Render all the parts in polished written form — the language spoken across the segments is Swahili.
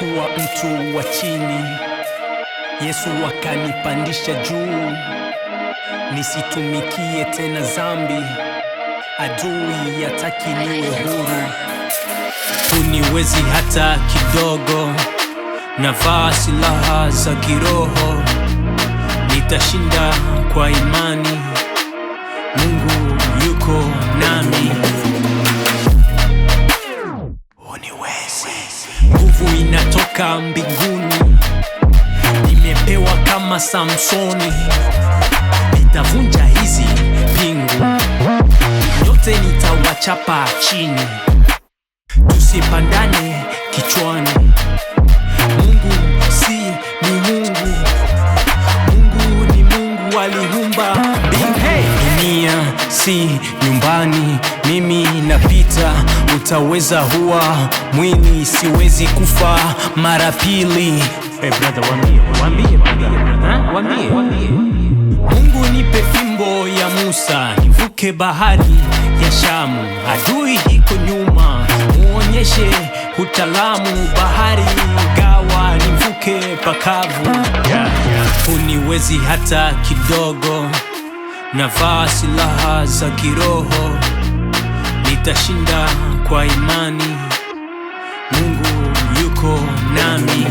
Nilikuwa mtu wa chini, Yesu akanipandisha juu. Nisitumikie tena dhambi, adui hataki niwe huru. Huniwezi hata kidogo, navaa silaha za kiroho. Nitashinda kwa imani, Mungu yuko nami. Nguvu inatoka mbinguni, nimepewa kama Samsoni. Nitavunja hizi pingu, yote nitawachapa chini. Tusipandane kichwani, Mungu si ni Mungu. Mungu ni Mungu aliumba mbingu. Dunia si nyumbani, mimi napita. Utaweza huwa mwili, siwezi kufa mara pili. Hey brother, wambie brother. Mungu nipe fimbo ya Musa, nivuke bahari ya Shamu. Adui iko nyuma, muonyeshe utaalamu. Bahari gawa, nivuke pakavu. Huniwezi hata kidogo, navaa silaha za kiroho. Nitashinda kwa imani, Mungu yuko nami.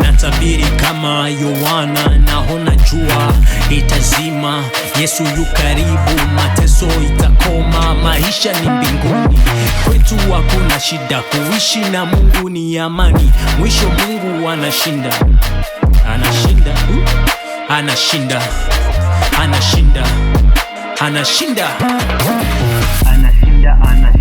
Natabiri kama Yohana, naona jua itazima. Yesu yu karibu, mateso itakoma. Maisha ni mbinguni, kwetu hakuna shida. Kuishi na Mungu ni amani, mwisho Mungu anashinda. Anashinda, anashinda, anashinda, anashinda, anashinda, anashinda.